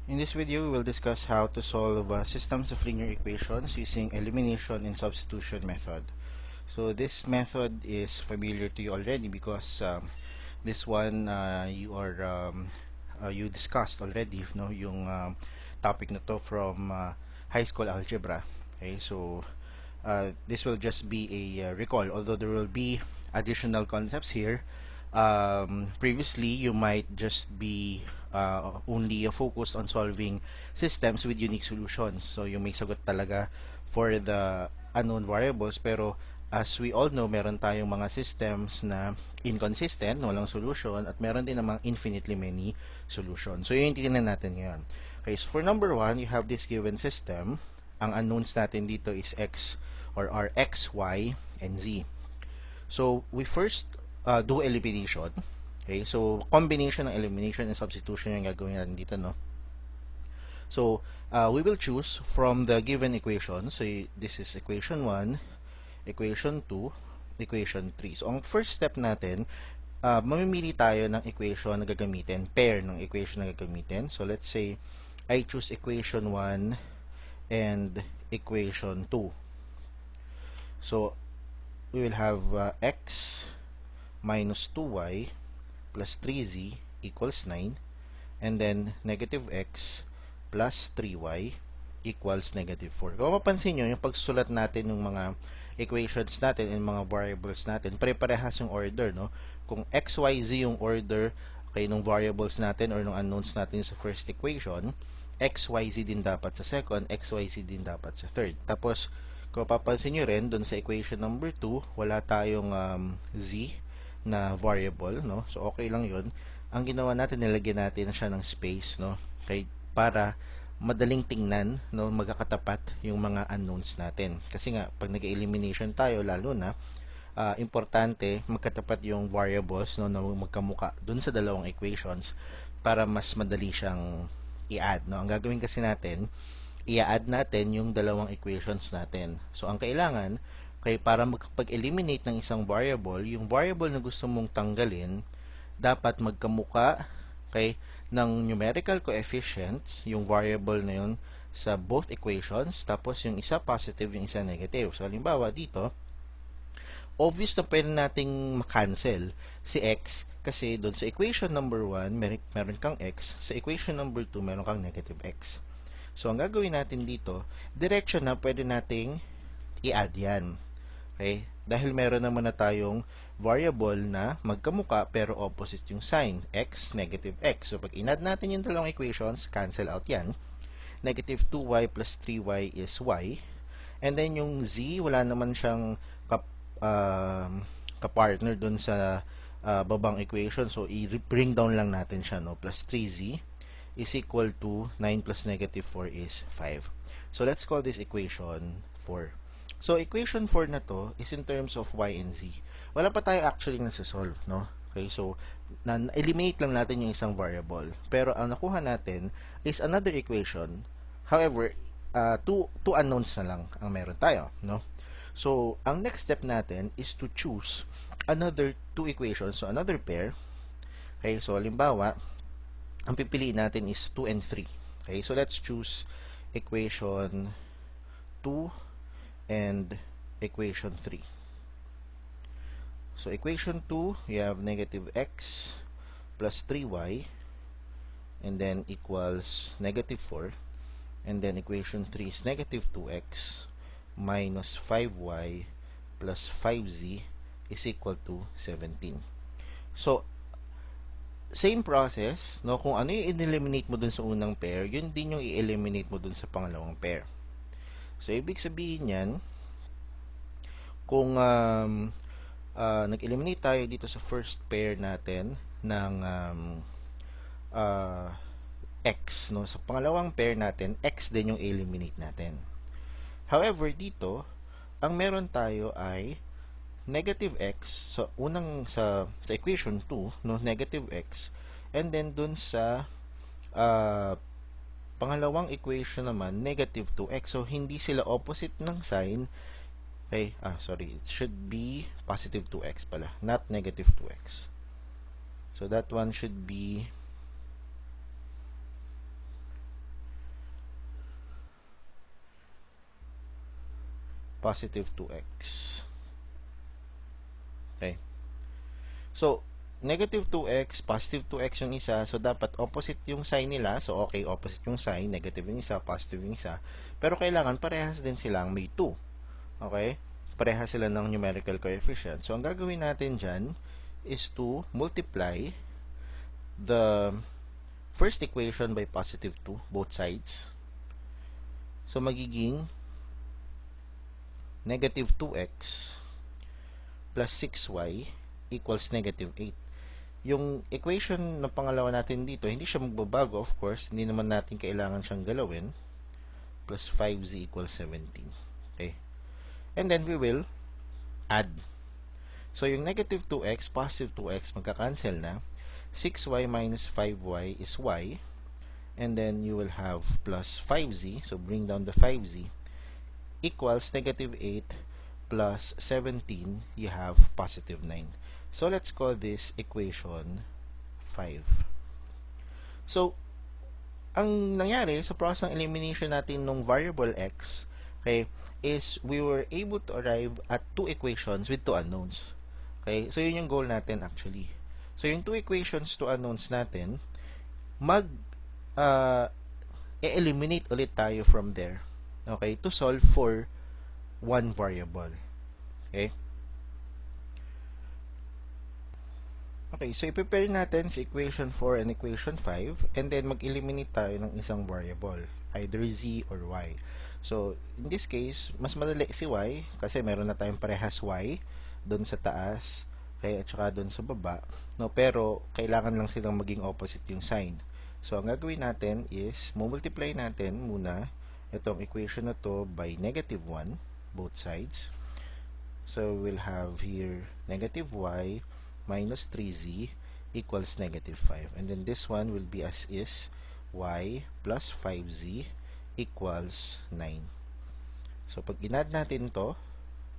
In this video, we will discuss how to solve systems of linear equations using elimination and substitution method. So this method is familiar to you already because this one you discussed already, no, yung topic na to from high school algebra. Okay, so this will just be a recall, although there will be additional concepts here. Previously, you might just be only focused on solving systems with unique solutions. So, yung may sagot talaga for the unknown variables. Pero, as we all know, meron tayong mga systems na inconsistent, walang solution, at meron din namang infinitely many solutions. So, yun yung titignan natin ngayon. Okay, so for number 1, you have this given system. Ang unknowns natin dito is x or are x, y, and z. So, we first do elimination. Okay, so combination ng elimination and substitution yung gagawin natin dito, no? So, we will choose from the given equation. So, this is equation 1, equation 2, equation 3. So, ang first step natin, mamimili tayo ng equation na gagamitin, pair ng equation na gagamitin. So, let's say, I choose equation 1 and equation 2. So, we will have x minus 2y plus 3z equals 9, and then negative x plus 3y equals negative 4. Kung mapansin nyo, yung pagsulat natin ng mga equations natin and mga variables natin, pare-parehas yung order, no? Kung x, y, z yung order kay nung variables natin or nung unknowns natin sa first equation, x, y, z din dapat sa second, x, y, z din dapat sa third. Tapos, kung papansin nyo rin, dun sa equation number 2, wala tayong z na variable, no? So, okay lang yun. Ang ginawa natin, nilagyan natin siya ng space, no? Okay, para madaling tingnan, no? Magkakatapat yung mga unknowns natin. Kasi nga, pag nag-elimination tayo, lalo na, importante, magkatapat yung variables, no? Na magkamuka dun sa dalawang equations para mas madali siyang i-add, no? Ang gagawin kasi natin, i-add natin yung dalawang equations natin. So, ang kailangan, kaya para makapag-eliminate ng isang variable, yung variable na gusto mong tanggalin, dapat magkamuka ng numerical coefficients, yung variable na yun, sa both equations, tapos yung isa positive, yung isa negative. So, halimbawa dito, obvious na pwede nating makancel si x, kasi doon sa equation number 1, meron kang x, sa equation number 2, meron kang negative x. So, ang gagawin natin dito, direction na pwede nating i-add yan. Okay? Dahil meron naman na tayong variable na magkamuka pero opposite yung sign, x, negative x. So, pag in-add natin yung dalawang equations, cancel out yan. Negative 2y plus 3y is y. And then, yung z, wala naman siyang kapartner dun sa babang equation. So, i-bring down lang natin siya, no? Plus 3z is equal to 9 plus negative 4 is 5. So, let's call this equation 4. So, equation 4 na to is in terms of y and z. Wala pa tayo actually nasa-solve, no? Okay, so, na-eliminate lang natin yung isang variable. Pero, ang nakuha natin is another equation. However, two unknowns na lang ang meron tayo, no? So, ang next step natin is to choose another two equations, so another pair. Okay, so, halimbawa, ang pipiliin natin is 2 and 3. Okay, so let's choose equation 2 and equation 3. So, equation 2, you have negative x plus 3y, and then equals negative 4. And then equation 3 is negative 2x minus 5y plus 5z is equal to 17. So, same process, no? Kung ano yung i-eliminate mo dun sa unang pair, yun din yung i-eliminate mo dun sa pangalawang pair. So, ibig sabihin yan, kung nag-eliminate tayo dito sa first pair natin ng x, no? Sa pangalawang pair natin, x din yung eliminate natin. However, dito, ang meron tayo ay negative x, so unang sa equation 2, no, negative x, and then dun sa pangalawang equation naman, negative 2x. So, hindi sila opposite ng sign. Okay, sorry, it should be positive 2x pala, not negative 2x. So, that one should be positive 2x. Okay. So, negative 2x, positive 2x yung isa. So, dapat opposite yung sign nila. So, okay, opposite yung sign. Negative yung isa, positive yung isa. Pero kailangan parehas din silang may 2. Okay? Parehas sila ng numerical coefficient. So, ang gagawin natin dyan is to multiply the first equation by positive 2, both sides. So, magiging negative 2x plus 6y equals negative 8. Yung equation na pangalawa natin dito, hindi siya magbabago, of course. Hindi naman natin kailangan siyang galawin. Plus 5z equals 17. Okay. And then, we will add. So, yung negative 2x, positive 2x, magka-cancel na. 6y minus 5y is y. And then, you will have plus 5z. So, bring down the 5z. Equals negative 8 plus 17, you have positive 9. So, let's call this equation 5. So, ang nangyari sa process ng elimination natin ng variable x, okay, is we were able to arrive at two equations with two unknowns. Okay, so yun yung goal natin actually. So, yung two equations, two unknowns natin, e-eliminate ulit tayo from there. Okay, to solve for one variable. Okay? Okay, so i-prepare natin si equation 4 and equation 5 and then mag-eliminate tayo ng isang variable, either z or y. So, in this case, mas madali si y kasi meron na tayong parehas y doon sa taas, okay, at saka doon sa baba, no? Pero kailangan lang silang maging opposite yung sign. So, ang gagawin natin is multiply natin muna itong equation na to by negative 1, both sides. So, we'll have here negative y minus 3z equals negative 5. And then this one will be as is, y plus 5z equals 9. So, pag inad natin to,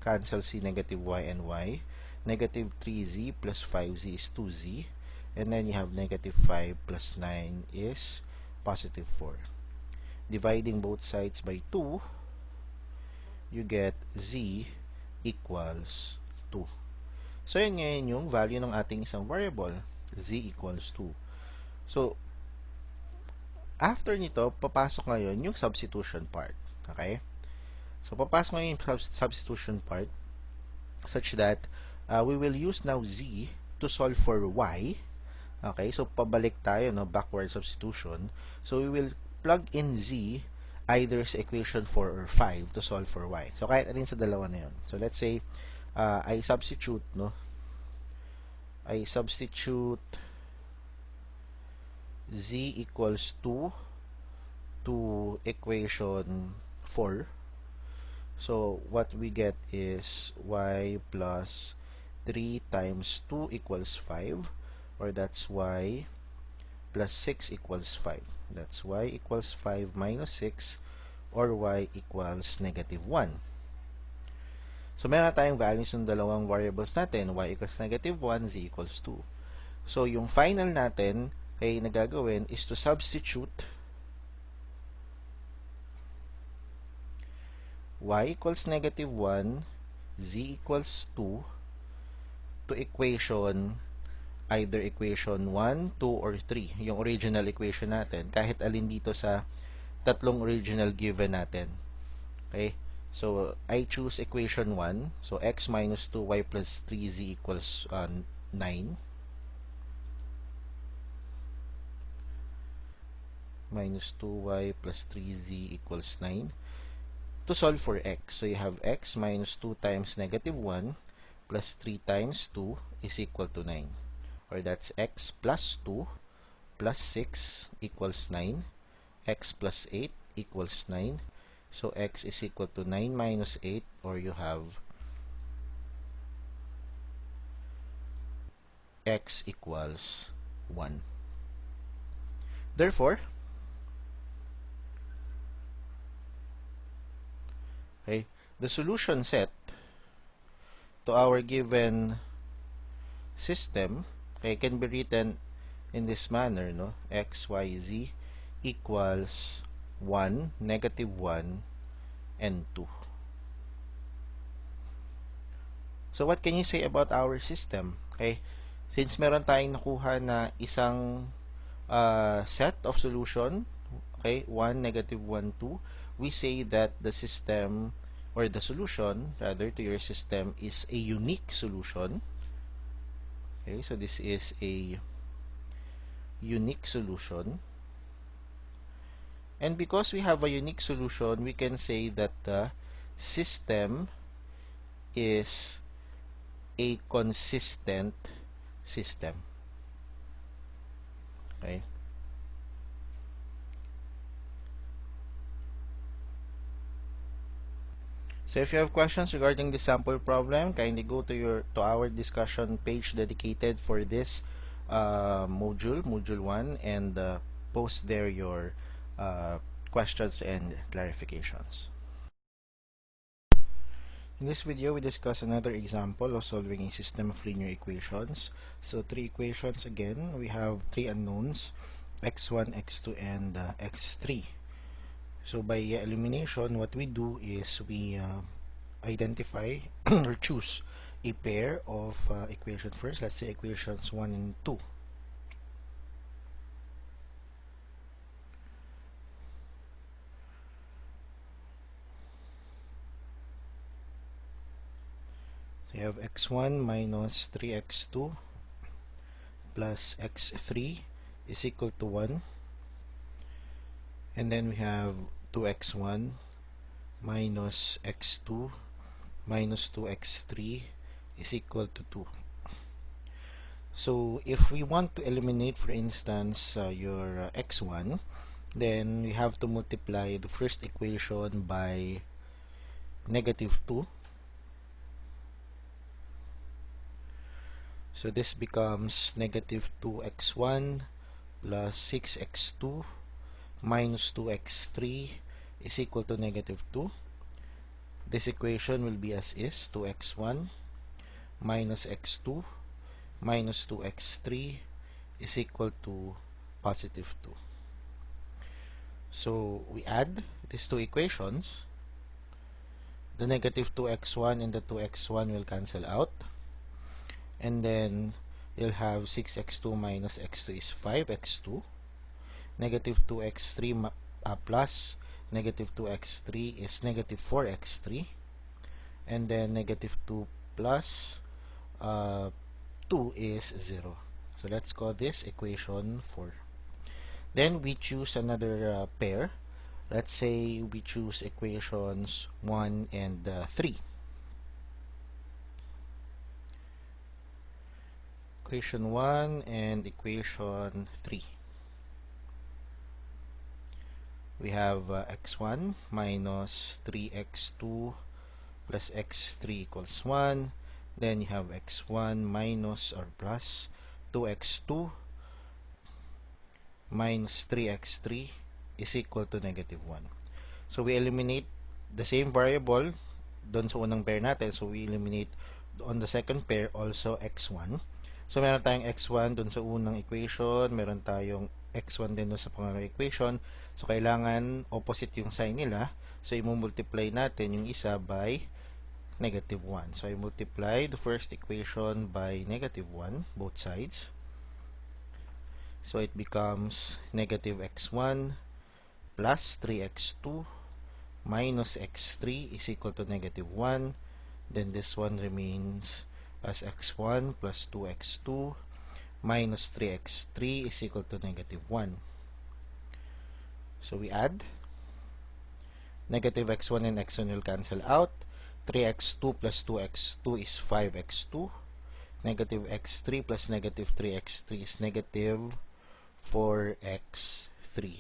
cancel si negative y and y. Negative 3z plus 5z is 2z. And then you have negative 5 plus 9 is positive 4. Dividing both sides by 2, you get z equals 2. So, yan ngayon yung value ng ating isang variable, z equals 2. So, after nito, papasok ngayon yung substitution part. Okay? So, papasok ngayon yung substitution part such that we will use now z to solve for y. Okay? So, pabalik tayo, no? Backward substitution. So, we will plug in z either sa equation 4 or 5 to solve for y. So, kahit alin sa dalawa na yun. So, let's say, I substitute, no? I substitute z equals 2 to equation 4. So, what we get is y plus 3 times 2 equals 5, or that's y plus 6 equals 5. That's y equals 5 minus 6, or y equals negative 1. So, meron na tayong values ng dalawang variables natin, y equals negative 1, z equals 2. So, yung final natin ay nagagawin is to substitute y equals negative 1, z equals 2 to equation either equation 1, 2, or 3. Yung original equation natin, kahit alin dito sa tatlong original given natin. Okay? So, I choose equation 1. So, x minus 2y plus 3z equals 9. Minus 2y plus 3z equals 9. To solve for x, so you have x minus 2 times negative 1 plus 3 times 2 is equal to 9. Or that's x plus 2 plus 6 equals 9. X plus 8 equals 9. So, x is equal to 9 minus 8, or you have x equals 1. Therefore, okay, the solution set to our given system, okay, can be written in this manner, no? X, y, z equals 1, negative 1, and 2. So what can you say about our system? Okay, since meron tayong nakuha na isang set of solution, okay, 1, negative 1, 2, we say that the system or the solution rather to your system is a unique solution. Okay, so this is a unique solution. And because we have a unique solution, we can say that the system is a consistent system. Okay. So if you have questions regarding the sample problem, kindly go to our discussion page dedicated for this module 1, and post there your questions and clarifications. In this video, we discuss another example of solving a system of linear equations. So 3 equations again. We have 3 unknowns, x1, x2, and x3. So by elimination, what we do is we identify or choose a pair of equations first. Let's say equations 1 and 2. So you have x1 minus 3x2 plus x3 is equal to 1. And then we have 2x1 minus x2 minus 2x3 is equal to 2. So if we want to eliminate, for instance, your x1, then we have to multiply the first equation by negative 2. So this becomes negative 2x1 plus 6x2 minus 2x3 is equal to negative 2. This equation will be as is, 2x1 minus x2 minus 2x3 is equal to positive 2. So we add these two equations. The negative 2x1 and the 2x1 will cancel out. And then you'll have 6x2 minus x2 is 5x2. Negative 2x3 plus negative 2x3 is negative 4x3. And then negative 2 plus 2 is 0. So let's call this equation 4. Then we choose another pair. Let's say we choose equations 1 and 3. Equation 1 and equation 3. We have x1 minus 3x2 plus x3 equals 1. Then you have x1 minus or plus 2x2 minus 3x3 is equal to negative 1. So we eliminate the same variable doon sa unang pair natin. So we eliminate on the second pair also x1. So meron tayong x1 doon sa unang equation, meron tayong x1 din doon sa pangalawang equation. So kailangan opposite yung sign nila. So i-multiply natin yung isa by negative 1. So I multiply the first equation by negative 1, both sides. So it becomes negative x1 plus 3x2 minus x3 is equal to negative 1. Then this one remains as x1 plus 2x2 minus 3x3 is equal to negative 1. So we add. Negative x1 and x1 will cancel out. 3x2 plus 2x2 is 5x2. Negative x3 plus negative 3x3 is negative 4x3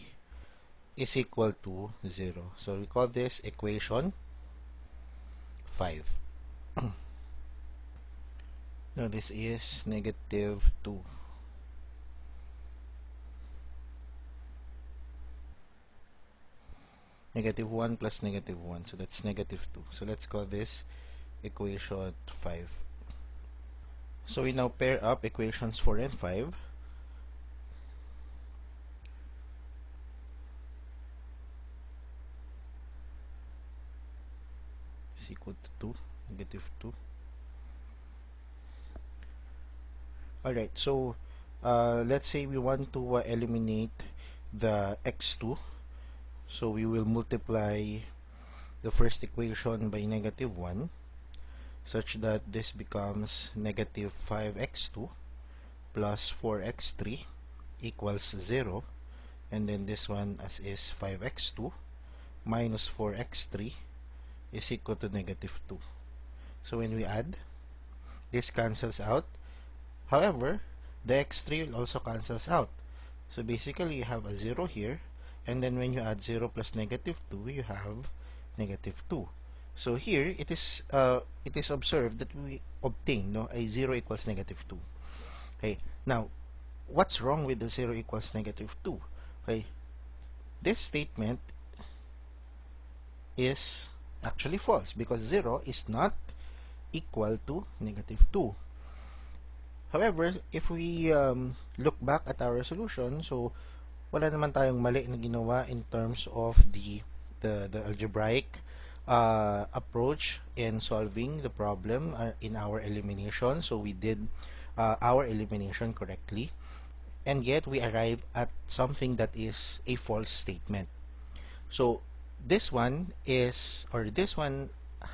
is equal to 0. So we call this equation 5. Now this is negative 2. Negative 1 plus negative 1. So that's negative 2. So let's call this equation 5. So we now pair up equations 4 and 5. Is equal to 2, negative 2. Alright, so let's say we want to eliminate the x2. So we will multiply the first equation by negative 1 such that this becomes negative 5x2 plus 4x3 equals 0, and then this one as is 5x2 minus 4x3 is equal to negative 2. So when we add, this cancels out. However, the x3 will also cancels out. So basically you have a 0 here, and then when you add 0 plus negative 2, you have negative 2. So here it is observed that we obtain a 0 equals negative 2. Okay, now what's wrong with the 0 equals negative 2? Okay, this statement is actually false because 0 is not equal to negative 2. However, if we look back at our solution, so wala naman tayong mali na ginawa in terms of the algebraic approach in solving the problem in our elimination. So we did our elimination correctly, and yet we arrive at something that is a false statement. So this one is, or this one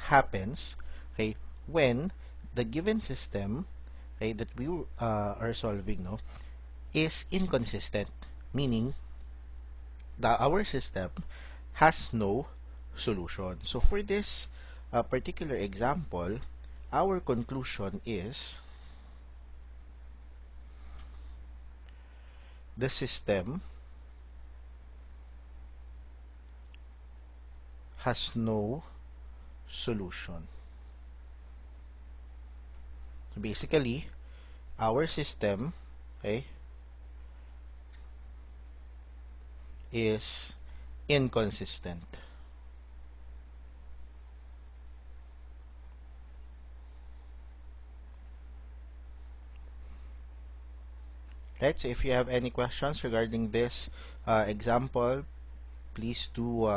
happens, okay, when the given system, okay, that we are solving is inconsistent, meaning that our system has no solution. So for this particular example, our conclusion is the system has no solution. So basically, our system, okay, is inconsistent. Right, so if you have any questions regarding this example, please do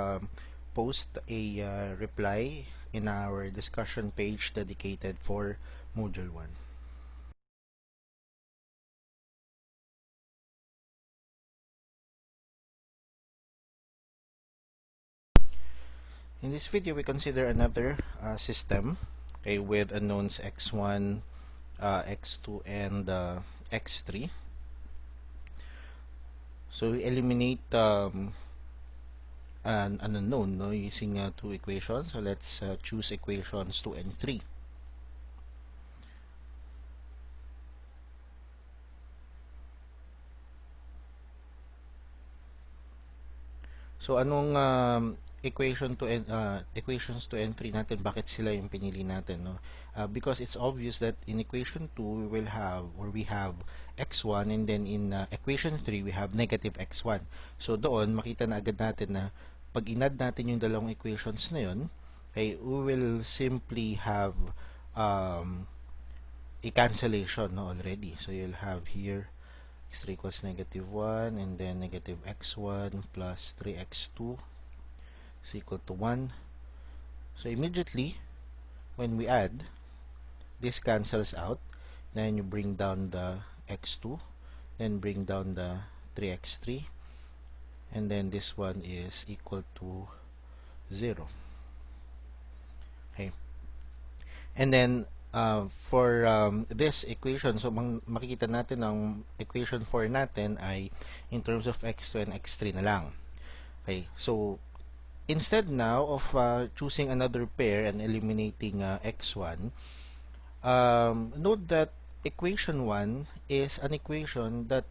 post a reply in our discussion page dedicated for Module 1. In this video, we consider another system, okay, with unknowns x1, x2, and x3. So we eliminate an unknown using two equations. So let's choose equations 2 and 3. So anong equations 2 and 3 natin, bakit sila yung pinili natin, because it's obvious that in equation 2 we have x1, and then in equation 3 we have negative x1. So doon makita na agad natin na pag inad natin yung dalawang equations na yun, okay, we will simply have a cancellation already. So you'll have here x3 equals negative 1, and then negative x1 plus 3x2 is equal to 1. So immediately when we add, this cancels out, then you bring down the x2, then bring down the 3x3, and then this one is equal to 0. Okay, and then for this equation, so makikita natin ang equation 4 natin ay in terms of x2 and x3 na lang. Okay, so instead now of choosing another pair and eliminating x1, note that equation 1 is an equation that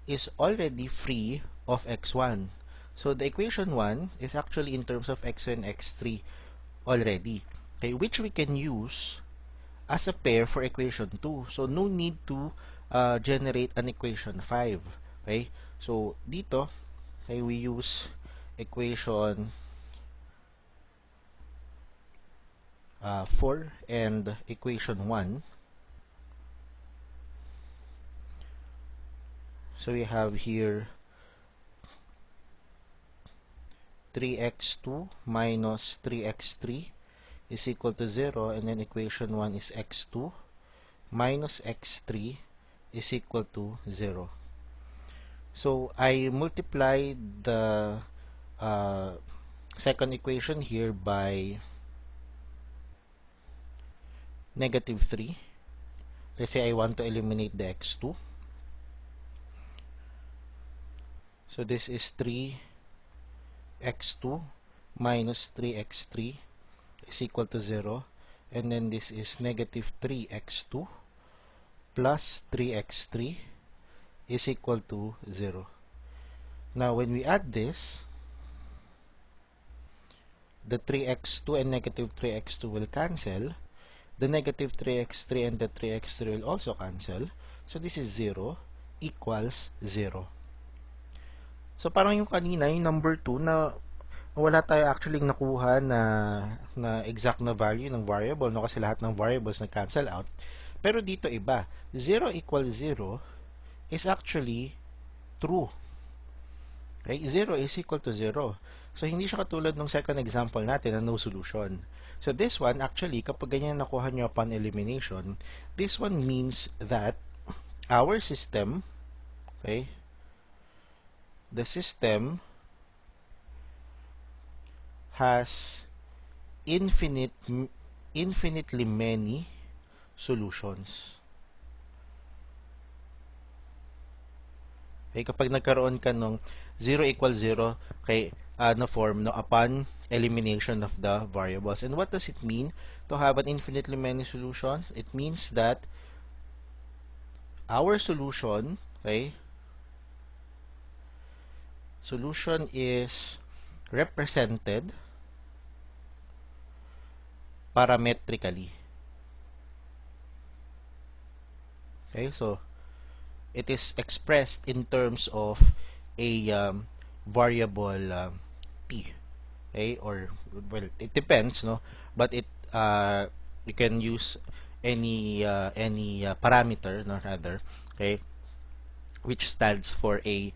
is already free of x1. So the equation 1 is actually in terms of x2 and x3 already, okay, which we can use as a pair for equation 2. So no need to generate an equation 5. Okay, so dito, okay, we use equation 4 and equation 1. So we have here 3x2 minus 3x3 is equal to 0, and then equation 1 is x2 minus x3 is equal to 0. So I multiply the uh, second equation here by negative 3. Let's say I want to eliminate the x2. So this is 3x2 minus 3x3 is equal to 0. And then this is negative 3x2 plus 3x3 is equal to 0. Now, when we add this, the 3x2 and negative 3x2 will cancel. The negative 3x3 and the 3x3 will also cancel. So, this is 0 equals 0. So, parang yung kanina, yung number 2 na wala tayo actually nakuha na exact na value ng variable, no? Kasi lahat ng variables na-cancel out. Pero dito iba. 0 equals 0 is actually true. Okay? 0 is equal to 0. So, hindi siya katulad ng second example natin na no solution. So, this one, actually, kapag ganyan nakuha nyo upon elimination, this one means that our system, okay, the system has infinitely many solutions. Okay, kapag nagkaroon ka ng 0 equals 0 kay na form no upon elimination of the variables. And what does it mean to have an infinitely many solutions? It means that our solution, okay, solution is represented parametrically. Okay, so it is expressed in terms of a variable t. Okay, or well, it depends, no? But it you can use any parameter, no, rather, okay, which stands for a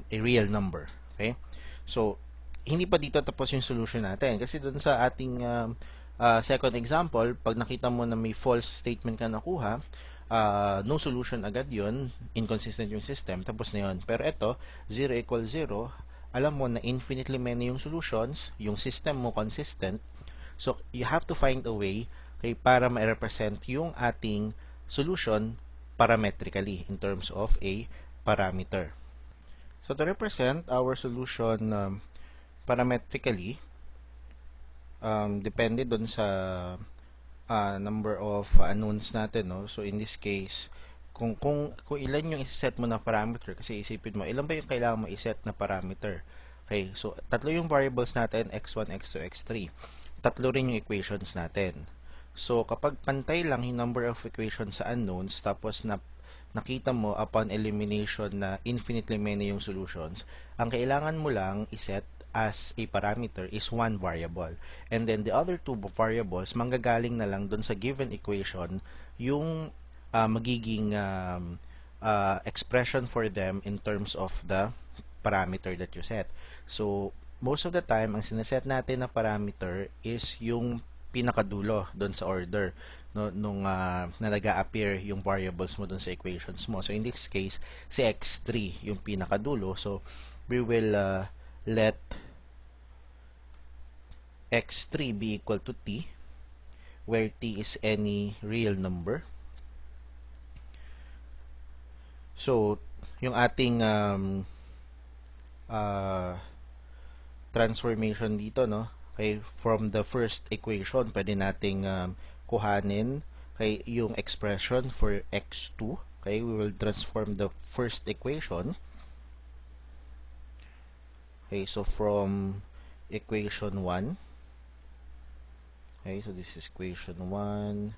real number. Okay, so hindi pa dito tapos yung solution natin kasi doon sa ating second example, pag nakita mo na may false statement ka nakuha, no solution agad yun, inconsistent yung system, tapos na yun. Pero ito, 0 equals 0, alam mo na infinitely many yung solutions, yung system mo consistent, so you have to find a way, okay, para ma-represent yung ating solution parametrically in terms of a parameter. So to represent our solution parametrically, depende dun sa number of unknowns natin, no? So in this case, kung ilan yung iset mo na parameter, kasi isipin mo, ilan ba yung kailangan mo iset na parameter? Okay, so tatlo yung variables natin, x1, x2, x3. Tatlo rin yung equations natin. So kapag pantay lang yung number of equations sa unknowns, tapos nakita mo upon elimination na infinitely many yung solutions, ang kailangan mo lang iset as a parameter is one variable. And then the other two variables, manggagaling na lang dun sa given equation yung magiging expression for them in terms of the parameter that you set. So, most of the time, ang sineset natin na parameter is yung pinakadulo dun sa order, no, nung na nag-a-appear yung variables mo dun sa equations mo. So, in this case, si x3 yung pinakadulo. So, we will let x3 be equal to t, where t is any real number. So, yung ating transformation dito, no, okay, from the first equation, pwede nating kuhanin okay, yung expression for x2. Okay, we will transform the first equation. Okay, so from equation 1, okay, so this is equation 1,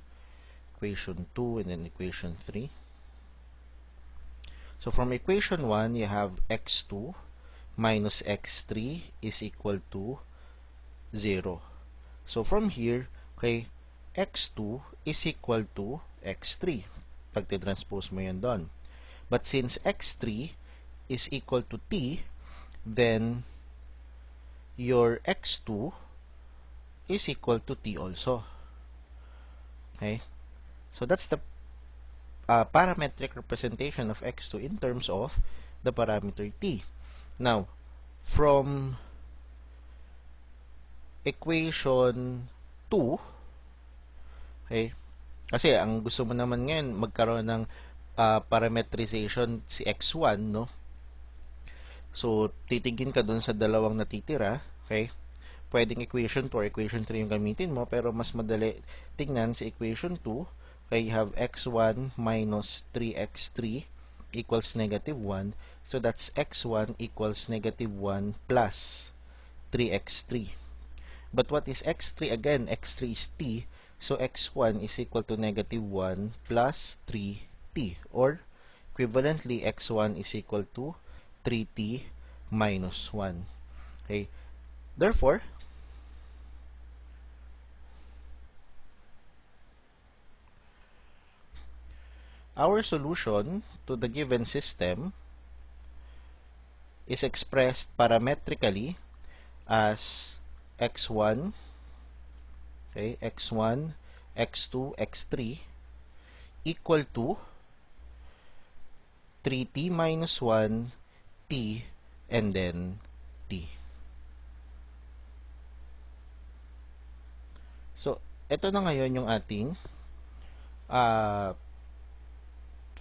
equation 2, and then equation 3. So from equation 1, you have x2 minus x3 is equal to 0. So from here, okay, x2 is equal to x3. Pag transpose mo yan doon. But since x3 is equal to t, then your x2 is equal to t also. Okay? So that's the parametric representation of x2 in terms of the parameter t. Now, from equation 2, okay, kasi ang gusto mo naman ngayon magkaroon ng parametrization si x1, no? So, titingin ka dun sa dalawang natitira, okay? Pwedeng equation 2 or equation 3 yung gamitin mo, pero mas madali tingnan sa equation 2. Okay, you have x1 minus 3x3 equals negative 1. So, that's x1 equals negative 1 plus 3x3. But what is x3? Again, x3 is t. So, x1 is equal to negative 1 plus 3t. Or, equivalently, x1 is equal to 3t minus 1. Okay. Therefore, our solution to the given system is expressed parametrically as x1, okay, x1, x2, x3 equal to 3t minus 1, t, and then t. So, ito na ngayon yung ating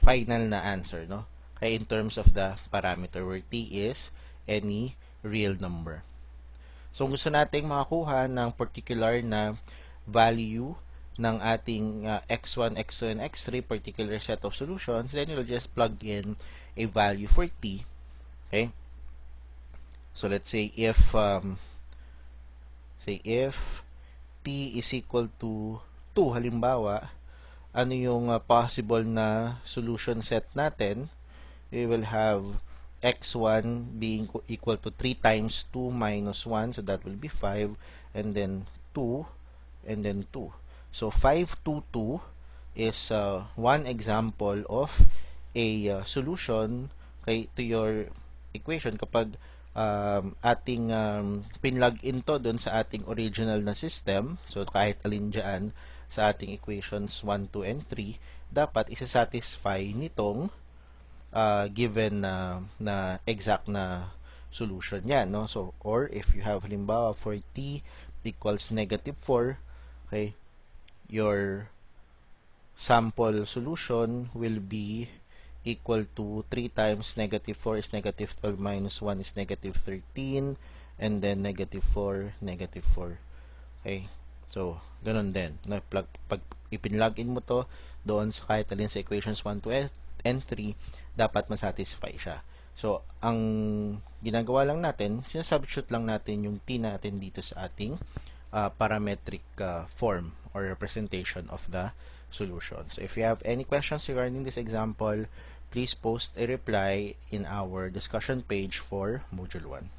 final na answer, no? Kaya in terms of the parameter where t is any real number. So, gusto nating makakuha ng particular na value ng ating x1, x2, and x3 particular set of solutions, then you'll just plug in a value for t. Okay? So, let's say if t is equal to 2, halimbawa, ano yung possible na solution set natin? We will have x1 being equal to 3 times 2 minus 1, so that will be 5, and then 2, and then 2. So, 5, 2, 2 is one example of a solution to your equation kapag ating pinlog into dun sa ating original na system. So, kahit alin dyan sa ating equations 1, 2, and 3, dapat isa-satisfy nitong given na exact na solution yan, no? So, or if you have halimbawa for t equals negative 4, okay, your sample solution will be equal to 3 times negative 4 is negative 12 minus 1 is negative 13, and then negative 4, negative 4. Okay? So, ganun din. Pag ipinlog in mo to doon sa kahit alin sa equations 1, 2, and 3, dapat masatisfy siya. So, ang ginagawa lang natin, sinasubstitute lang natin yung t natin dito sa ating parametric form or representation of the solution. So, if you have any questions regarding this example, please post a reply in our discussion page for Module 1.